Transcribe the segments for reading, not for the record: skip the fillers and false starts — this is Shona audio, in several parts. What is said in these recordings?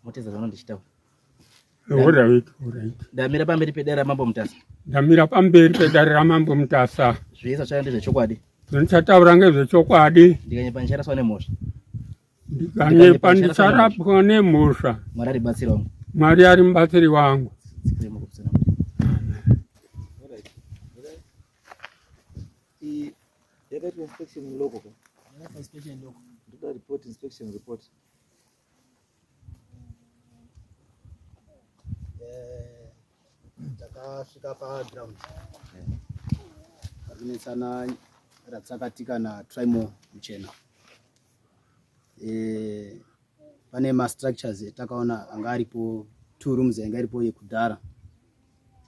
Moteza vanondishitawo. Alright. Ndamira pamberi pedare ramambo Mutasa. Ndamira pamberi pedare ramambo Mutasa. Zvese zvaya ndezvechokwadi. Zvanditaura ngezvechokwadi. Ndikanyepa ndicharaswa nemhosva. Ndikanyepa ndicharapwa nemhosva. Mwari ari mubatsiri wangu. Mwari ari mubatsiri wangu. Yakaitwa inspection local. Inspection local. Ndoda report inspection report. Takasvika paground pakunesana Ratsakatika naTrimo Muchena. Pane mastructures etakaona anga aripo 2 rooms yanga iripo yekudhara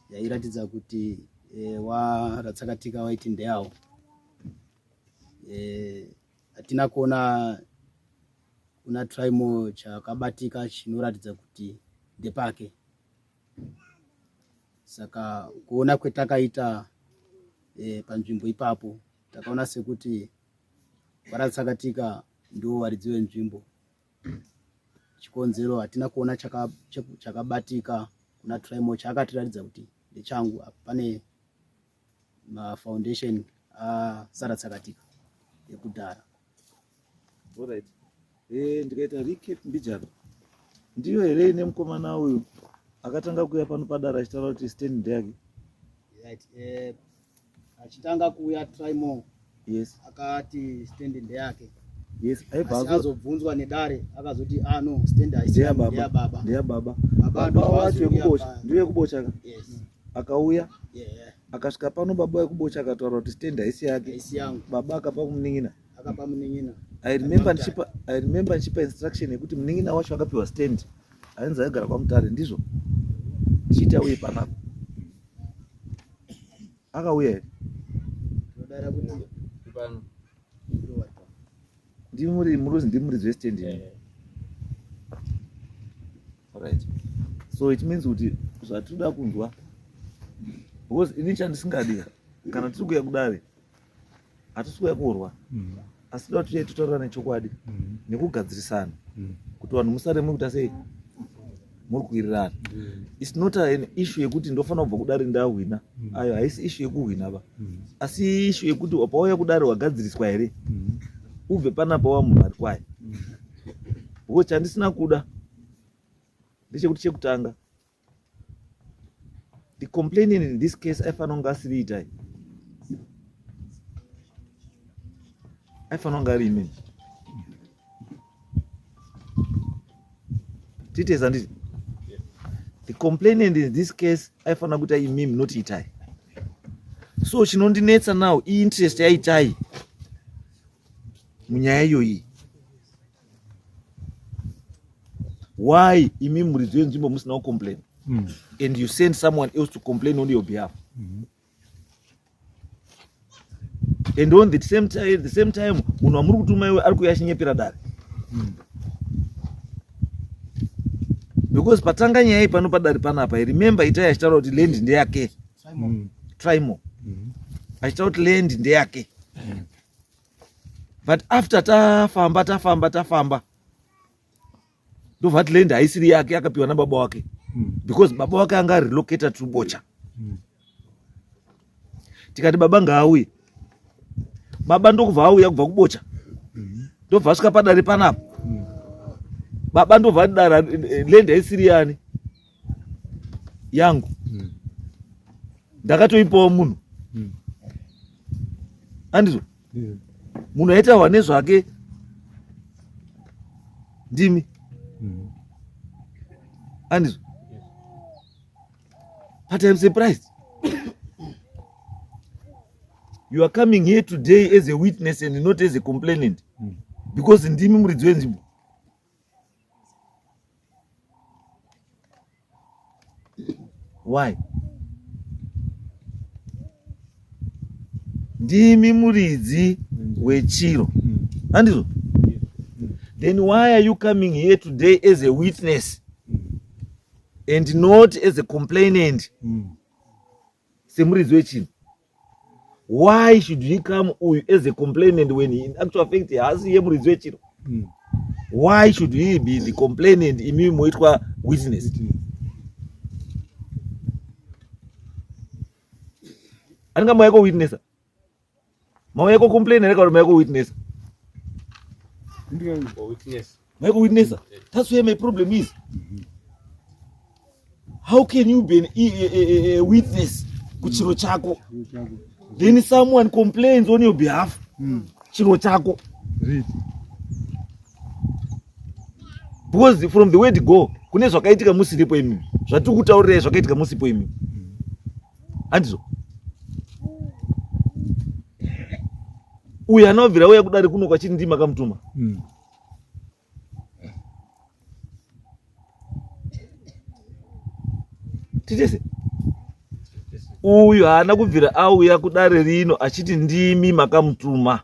yairatidza kuti Ratsakatika waiti ndeyawo. Hatina kuona kuna Trimo chakabatika chinoratidza kuti ndepake. Saka kuona kwetakaita panzvimbo ipapo takaona sekuti Ratsakatika ndo waridzi wenzvimbo. Chikonzero hatina kuona chakabatika kuna Trimo chakatiratidza kuti ndechangu. Pane mafoundation Ratsakatika yekudhara. Alright. Ndikaita recap mbijana. Ndiyo here ine mukomana uyu akatanga kuuya pano padare achitaura kuti stand ndeyake. Right. Achitanga kuuya Trimo. Yes. Akati stand ndeyake. Yes. Azobvunzwa nedare akazoti no stand haisi baba. Ndeya baba. Baba wacho yekubocha. Ndiyo yekubocha. Yes. Akauya. Yeah. Akasvika pano baba yekubocha akataura kuti stand haisi yake. Haisi yangu. Baba akapa kumuning'ina. Akapa muning'ina. I remember nchipa instruction yekuti muning'ina wacho akapiwa stand. Ainzi aigara kwaMutare ndizvo. Chita uye panapo. Akauya here. Ndodara kuti pano. Ndimuri muridzi westand. Alright. So it means kuti zvatoda kunzwa. Because ini chandisingadi kana tiri kuya kudare hatisi kuya kurwa. Asi toda kuti tutaura nechokwadi nekugadzirisana kuti vanhu musaremwe kuti sei muri kuwirirana. It's not an issue yekuti ndofanira kubva kudare ndahwina. Ayo haisi issue yekuhwina ba. Asi issue yekuti pauya kudare wagadziriswa here. Ubve panapa wa munhu ari kwaye. Because chandisina kuda ndechekuti chekutanga the complaining in this case aifanira kunge asiri itai. Aifanira kunge ari imeni. Titeza nditi the complainant in this case aifanira kuita imimi not itai. So chinondinetsa now interest yaitai munyaya iyoyi. Why imimi muridzi wenzvimbo musina complain and you send someone else to complain on your behalf? And on the same time munhu wamuri kutuma iwe ari kuuya achinyepera dare. Because patanga nyaya pano padare panapa, remember itai achitaura kuti land ndeyake. Trimo. Achitaura kuti land ndeyake. But after tafamba ndobva land haisiri yake akapiwa nababa wake. Because baba wake anga relocated to Bocha. Tikati baba ngaauye. Baba ndokubva auya kubva kuBocha. Ndobva asvika padare panapa. Baba ndobva dara land haisiri yani yangu. Ndakatoipawo munhu. Andizvo? Munhu aitawa nezvake ndimi. Andizvo? But I'm surprised. You are coming here today as a witness and not as a complainant. Because ndimi muridzi wenzvimbo. Why? Ndimi muridzi wechiro. Andizvo? then why are you coming here today as a witness and not as a complainant? Semuridzi wechinhu. Why should he come as a complainant when in actual fact he has muridzi wechinhu? Why should he be the complainant imi moitwa witness? Anga mayako witness. Mayako complainer eka mayako witness. Witness. Mayako witness. That's where my problem is. How can you be a witness kuchiro chako? Then someone complains on your behalf. Chiro chako. Because from the way to go, kune zvakaitika musiripo imi. Zvatiri kutaurira zvakaitika musipo imi. Andizo. Uya anobvira uya kudari kuno kwachiri ndima kamutuma. Titese. Uyu haana kubvira auya kudare rino achiti ndimi makamutuma.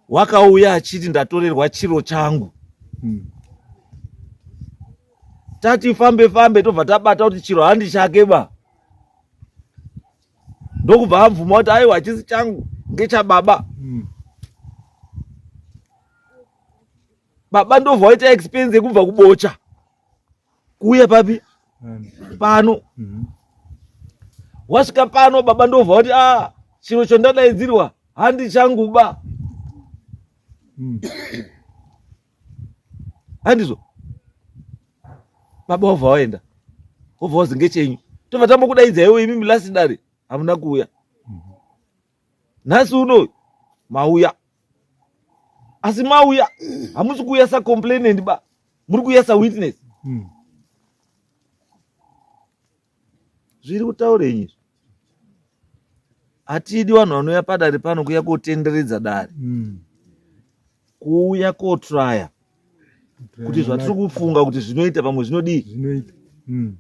Wakauya achiti ndatorerwa chiro changu. Tati fambe tobva tabata kuti chiro handi chake ba. Ndokubva abvuma kuti aiwa hachisi changu ngechababa. Baba ndobva waita expense yekubva kubocha. Kuuya papi? Pano. Wasvika pano baba ndobva kuti chiro chondadaidzirwa handi changu ba. Handizo. Baba wabva waenda. Wabva wazi ngechenyu. Tobva tambokudaidzai iwe imi milasidare hamuna kuuya. Nhasi uno mauya. Asi mauya hamusi kuuya sa complainant ba. Muri kuuya sa witness. Zviri kutaurenyi. Hatidi vanhu vanouya padare pano kuuya kotenderedza dare. Kuuya kotraya kuti zvatiri kufunga kuti zvinoita pamwe zvinodii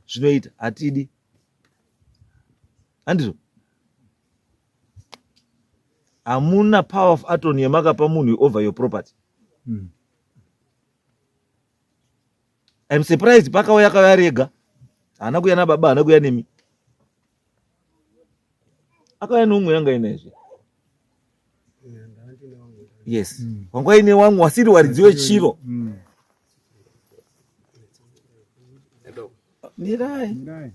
zvinoita hatidi. Handizvo hamuna power of attorney yamakapa munhu over your property. I'm surprised pakauya akauya rega, haana kuuya nababa, haana kuuya nemi, akauya neumwe yanga inaizve. Yes. Wanga ine wangu wasiri waridzi wechiro. Nirai.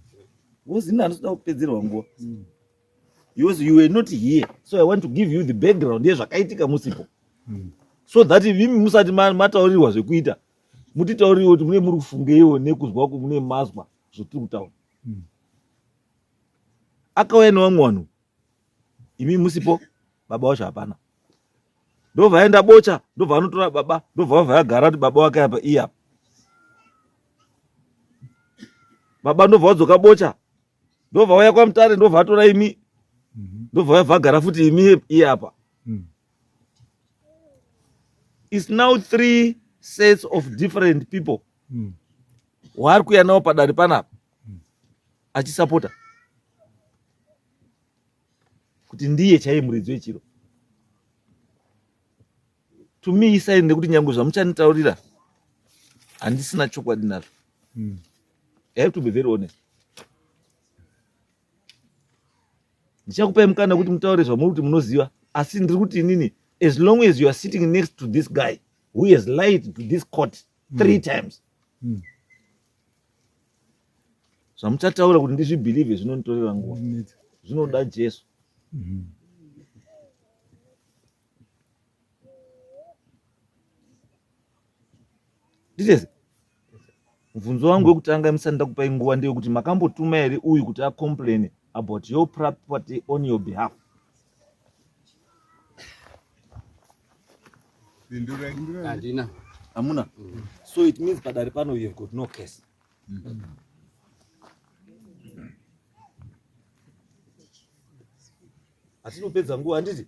Wozina anoda kupedzerwa nguwa. You were not here. So I want to give you the background yezvakaitika musipo. So that vimi musati mataurirwa zvekuita. Mutitauriwe kuti mune muri kufungeiwo nekuzwa kuti mune mazwa zvotiri kutaura. Akauya newangu wanhu. Imi musipo baba wacho hapana. Ndobva aenda bocha, ndobva anotora baba, ndobva wabva agara kuti baba wake apa iye apa. Baba ndobva wadzoka bocha, ndobva wauya kwaMutare, ndobva atora imi, ndobva wabva agara futi imi iye apa. It's now 3 sets of different people. Waari kuuya nawo padare panapa achisapota kuti ndiye chaiye muridzi wechiro. To me isaini nekuti nyangu zvamuchanitaurira handisina chokwadi nazvo. I have to be very honest. Ndichakupai mukana kuti mutaure zvamuri kuti munoziva, asi ndiri kuti inini, as long as you are sitting next to this guy who has lied to this court 3 times, zvamuchataura kuti ndizvibhilive zvinonitorera nguva, zvinoda Jesu. Nditese mubvunzo wangu wekutanga musati ndakupai nguva ndeyekuti makambotuma here uyu kuti acomplain about your property on your behalf? Handina. Hamuna. So it means padare pano you have got no case. Atinopedza nguva handiti?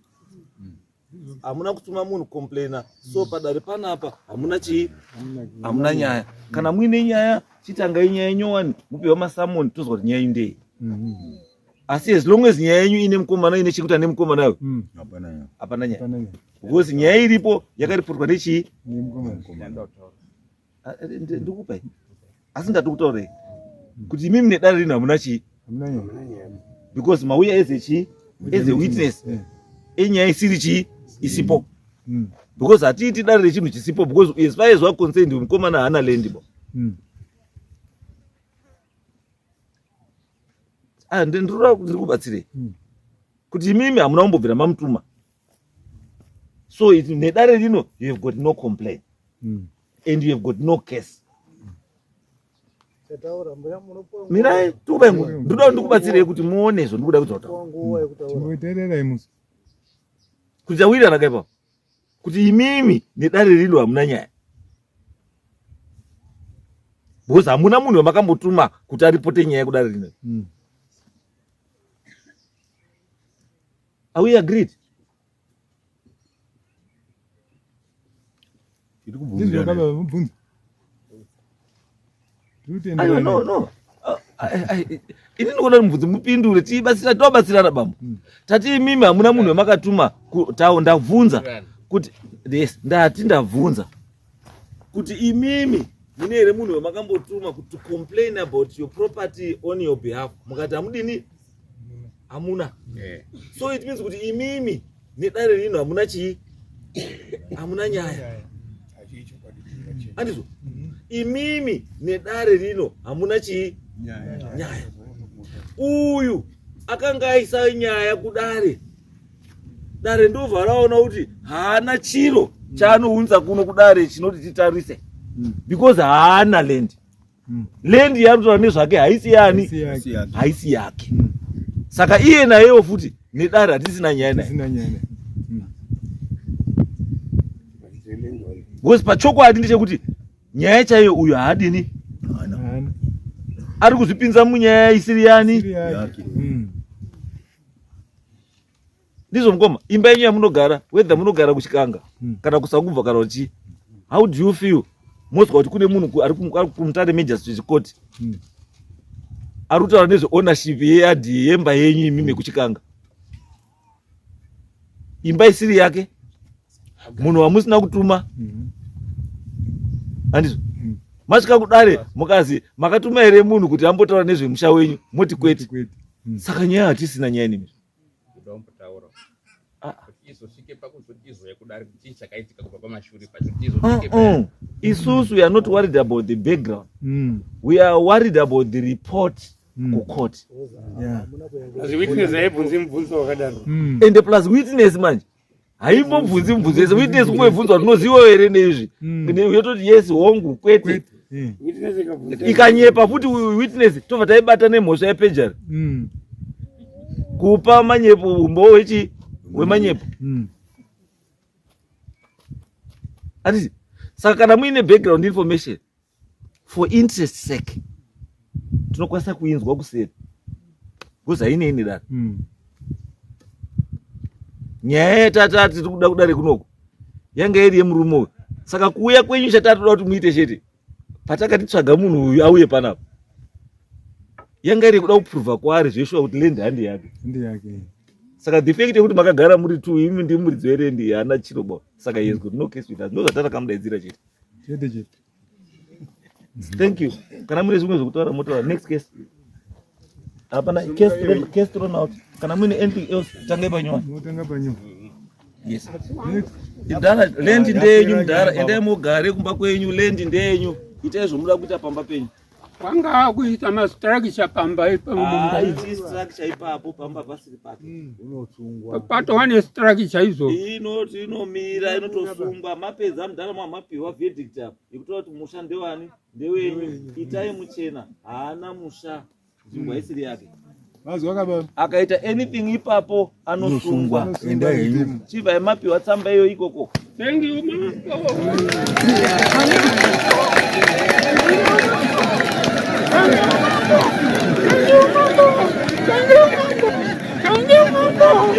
Hamuna kutuma munhu complainer. So padare panapa hamuna chii? Hamuna nyaya. Kana muine nyaya chitangai nyaya nyowani mupewa masamoni tozwa kuti nyaya indei. Asi as long as nyaya yenyu ine mukomana ine chikuta ane mukomana nayo. Hapana nyaya. Because nyaya iripo yakaripurwa nechi ndikupai. Asi ndatokutaurei kuti imimi nedare rino hamuna chi. Because mauya as a witness enyaya isiri chi isipo. Because hatiiti dare rechinhu chisipo because as far as concerned mukomana haana land bo. Ndinoda kubatsirei kuti imimi hamuna kumbobvira mamutuma. So nedare rino you have got no complaint and you have got no case. Mirai tukubai ndoda ndikubatsirei kuti muone izvo ndikuda kuzotaura. Kuti awirana kaipa kuti imimi nedare rino hamuna nyaya. Because hamuna munhu wamakambotuma kuti aripote nyaya kudare rino. Are we agreed? No. Ini ndikuona mubvunzi mupindure tobatsirana bambo. Tati imimi hamuna munhu wamakatuma ndabvunza kuti yes ndabvunza kuti imimi mune here munhu wamakambotuma kuti complain about your property on your behalf. Mukati hamudini? Hamuna. So it means kuti imimi nedare rino hamuna chi? Hamuna nyaya. Andizvo? Imimi nedare rino hamuna chi? Nyaya. Uyu akanga aisa nyaya kudare. Dare ndobva raona kuti haana chiro chaanounza kuno kudare chinoti titarise. Because haana land. Land yaanotora nezvake haisi yani? Haisi yake. Saka iye nayewo futi nedare hatisina nyaya naye. Because pachokwadi ndechekuti nyaya chaiyo uyu haadini? Ari kuzvipinza munyaya isiri yani? Ndizvo mukoma, imba yenyu yamunogara, whether munogara kuchikanga kana kusakubva kana uchi. How do you feel? Mozwa kuti kune munhu ari kumutare Magistrate Court. Ari kutaura nezve ownership yeyadhi yemba yenyu imimi kuchikanga. Imba isiri yake, munhu wamusina kutuma. Andizvo? Masvika kudare mukazi makatuma here munhu kuti ambotaura nezvemusha wenyu, moti kwete. Saka nyaya hatisina nyaya nemi. Isusu we are not worried about the background. We are worried about the report ku court. As witness aibvunzi mubvunzo wakadaro. And plus witness manje haimbobvunzi mubvunzo. Witness kumebvunzwa tinoziva here neizvi. Yototi yes hongu kwete. Ikanyepa futi witness tobva taibata nemhosva yeperjury. Kupa manyepo umbo wemanyepo. Anditi saka kana muine background information for interest sake tinokwanisa kuinzwa kuseri because hainei dare. Nyaya yatati tiri kuda kudare kunoko yanga iri yemurume uyu. Saka kuuya kwenyu chatatoda kuti muite chete patakati tsvaga munhu uyu auye panapa yanga iri kuda kuprova kwaari zveshuwa kuti land handi yake. Saka the fact yekuti makagara muri tu imi ndi muridzi werendi haana chiroba. Saka yes good no case with us. Ndozvatata kamudaidzira chete. Thank you. Kana mune zvimwe zvokutaura motaura next case. Hapana case thrown out. Kana mune anything else tangai panyowa. Yes. Indara land ndenyu mudhara endai mogare kumba kwenyu land ndenyu. Itai zvomuda kuita pamba penyu. Kwanga kuita mastructure pamba ipo mumunda. Iti structure ipapo pamba pasiri pake. Pato wane structure izo. Inomira inotosungwa mapedza mudhara mapiwa verdict apo. Ikutora kuti musha ndewani? Ndewenyu. Itai muchena. Haana musha. Nzvimbo isiri yake. Akaita anything ipapo anosungwa. Chibva yemapiwa tsamba iyo ikoko. Thank you mama.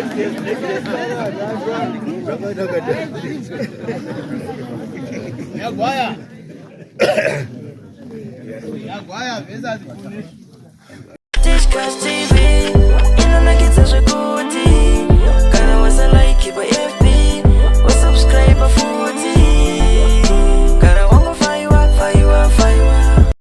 Discuss TV. zvikuru